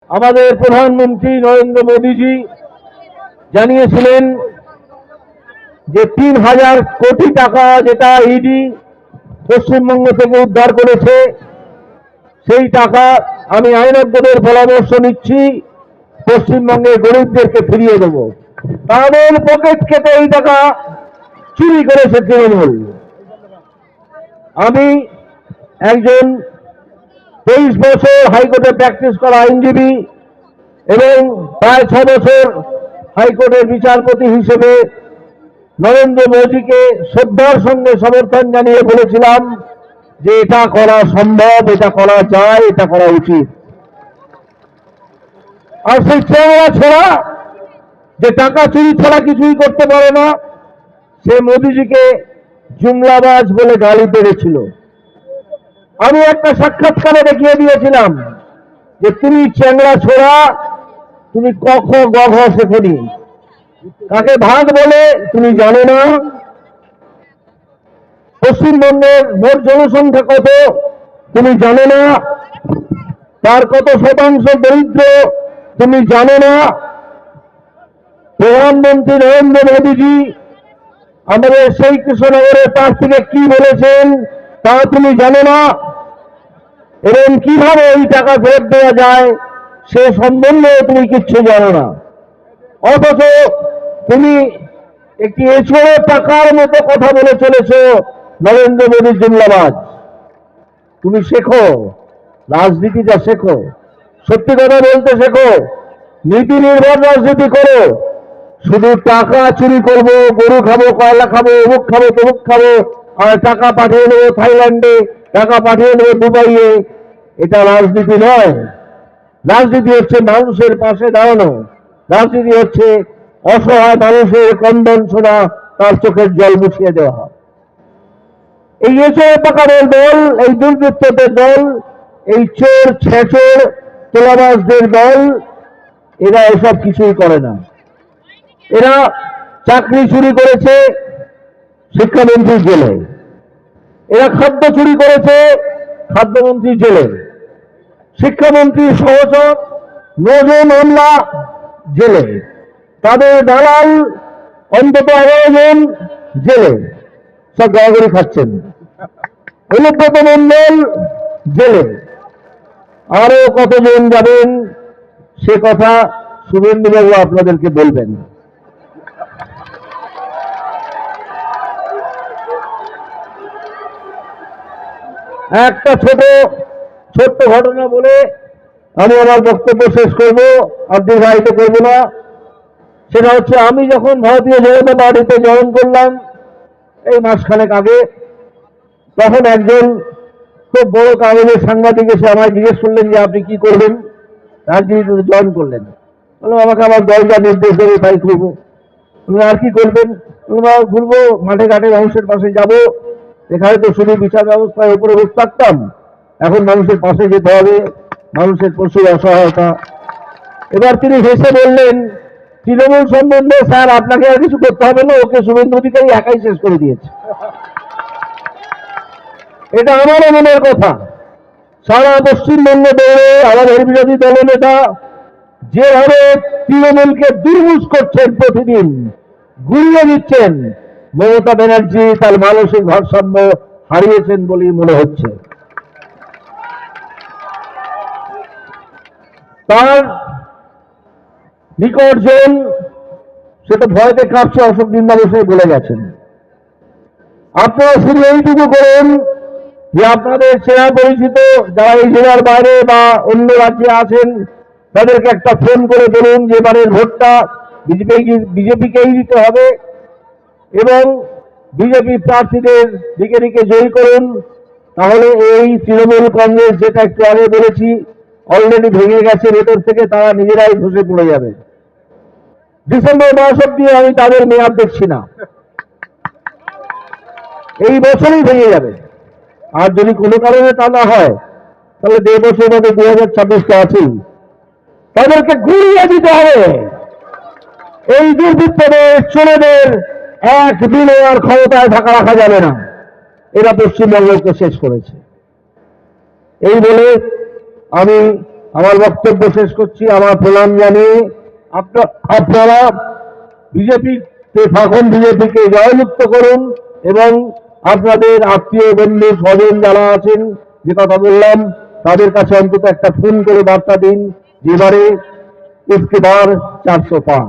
আমাদের প্রধানমন্ত্রী নরেন্দ্র মোদীজি জানিয়েছিলেন যে ৩,০০০ কোটি টাকা যেটা ইডি পশ্চিমবঙ্গ থেকে উদ্ধার করেছে সেই টাকা আমি আইনজ্ঞদের পরামর্শ নিচ্ছি পশ্চিমবঙ্গের গরিবদেরকে ফিরিয়ে দেব। তাদের পকেট কেটে এই টাকা চুরি করেছে তৃণমূল। আমি একজন 23 বছর হাইকোর্টে প্র্যাকটিস করা আইনজীবী এবং প্রায় 6 বছর হাইকোর্টের বিচারপতি হিসেবে নরেন্দ্র মোদীকে শ্রদ্ধার সঙ্গে সমর্থন জানিয়ে বলেছিলাম যে এটা করা সম্ভব, এটা করা যায়, এটা করা উচিত। আর সেই চেহারা ছাড়া যে টাকা চুরি ছাড়া কিছুই করতে পারে না, সে মোদীজিকে জুমলাবাজ বলে গালি পেরেছিল। আমি একটা সাক্ষাৎকারে দেখিয়ে দিয়েছিলাম যে তুমি চ্যাংড়া ছোড়া, তুমি ক খ গ ঘ শেখনি, কাকে ভাগ বলে তুমি জানো না, পশ্চিমবঙ্গের মোট জনসংখ্যা কত তুমি জানো না, তার কত শতাংশ দরিদ্র তুমি জানো না। প্রধানমন্ত্রী নরেন্দ্র মোদীজি আমাদের সেই কৃষ্ণনগরের পাশ থেকে কি বলেছেন তা তুমি জানো না, এবং কিভাবে এই টাকা ফেরত দেওয়া যায় সে সম্বন্ধে তুমি কিচ্ছু জানো না। অথচ তুমি একটি এছড়ে টাকার মতো কথা বলে চলেছ নরেন্দ্র মোদীর জুমলাবাজ। তুমি শেখো, রাজনীতিটা শেখো, সত্যি কথা বলতে শেখো, নীতি নির্ভর রাজনীতি করো। শুধু টাকা চুরি করবো, গরু খাবো, কয়লা খাবো, অমুক খাবো, তমুক খাবো, আর টাকা পাঠিয়ে নেবো থাইল্যান্ডে, টাকা পাঠিয়ে নেবো দুবাইয়ে, এটা রাজনীতি নয়। রাজনীতি হচ্ছে মানুষের পাশে দাঁড়ানো, রাজনীতি হচ্ছে অসহায় মানুষের ক্রন্দন শোনা, তার চোখের জল মুছিয়ে দেওয়া। এই এসব প্রকারের দল, এই দুর্বৃত্তদের দল, এই চোর ছেচোর তোলাবাজদের দল, এরা এসব কিছুই করে না। এরা চাকরি চুরি করেছে শিক্ষামন্ত্রীর জেলে, এরা খাদ্য চুরি করেছে খাদ্যমন্ত্রীর জেলে, শিক্ষামন্ত্রীর সহচর 9 জন আমলা জেলে, তাদের দালাল অন্তত 11 জন জেলে, সব গাড়ি খাচ্ছেন। অনুব্রত মন্ডল জেলে, আরো কতজন যাবেন সে কথা শুভেন্দুবাবু আপনাদেরকে বলবেন। একটা ছোট্ট ঘটনা বলে আমি আমার বক্তব্য শেষ করব, আর দীর্ঘায়িত করব না। সেটা হচ্ছে, আমি যখন ভারতীয় জনতা পার্টিতে জয়েন করলাম এই মাসখানেক আগে, তখন একজন খুব বড় কাগজের সাংবাদিক এসে আমায় জিজ্ঞেস করলেন যে আপনি কি করবেন, রাজনীতিতে জয়েন করলেন। বললাম আমাকে আমার দল যা নির্দেশ দেবে তাই করবো। আর কি করবেন? ঘুরবো, মাঠে ঘাটে মানুষের পাশে যাব। এখানে তো শুধু বিচার ব্যবস্থার উপরে বসে থাকতাম, এখন মানুষের পাশে যেতে হবে, মানুষের প্রচুর অসহায়তা। এবার তিনি হেসে বললেন, তৃণমূল সম্বন্ধে স্যার আপনাকে আর কিছু করতে হবে না, ওকে শুভেন্দু অধিকারী একাই শেষ করে দিয়েছে। এটা আমারও মনের কথা। সারা পশ্চিমবঙ্গ দৌড়ে আমাদের বিরোধী দলনেতা যেভাবে তৃণমূলকে দুর্বুজ করছেন, প্রতিদিন গুলিয়ে দিচ্ছেন, মমতা ব্যানার্জি তার মানসিক ভারসাম্য হারিয়েছেন বলেই মনে হচ্ছে। তার নিকটজন সে তো ভয়তে কাঁপছে, অশোক দিন্দা বসে বলে গেছেন। আপনারা শুধু এইটুকু করেন যে আপনাদের চেনা পরিচিত যারা এই জেলার বাইরে বা অন্য রাজ্যে আছেন তাদেরকে একটা ফোন করে বলুন যে এবারের ভোটটা বিজেপিকেই দিতে হবে এবং বিজেপি প্রার্থীদের দিকে দিকে জয়ী করুন। তাহলে এই তৃণমূল কংগ্রেস, যেটা একটু আগে বলেছি, অলরেডি ভেঙে গেছে ভেতর থেকে, তারা নিজেরাই ধসে পড়ে যাবে। ডিসেম্বর মাস অব্দি আমি তাদের মেয়াদ দেখছি না, এই বছরই ভেঙে যাবে। আর যদি কোনো কারণে তা না হয় তাহলে 1.5 বছর মধ্যে 2026 আছেই, তাদেরকে গুড়িয়ে দিতে হবে। এই দুর্বৃত্তদের, চোরেদের একদিনও আর ক্ষমতায় থাকা রাখা যাবে না। এরা পশ্চিমবঙ্গকে শেষ করেছে। এই বলে আমি আমার বক্তব্য শেষ করছি। আমার প্রণাম জানিয়ে আপনারা বিজেপিকে জয়যুক্ত করুন এবং আপনাদের আত্মীয় বন্ধু স্বজন যারা আছেন, যে কথা বললাম, তাদের কাছে অন্তত একটা ফোন করে বার্তা দিন, যেবারে इसके बार 400 पार।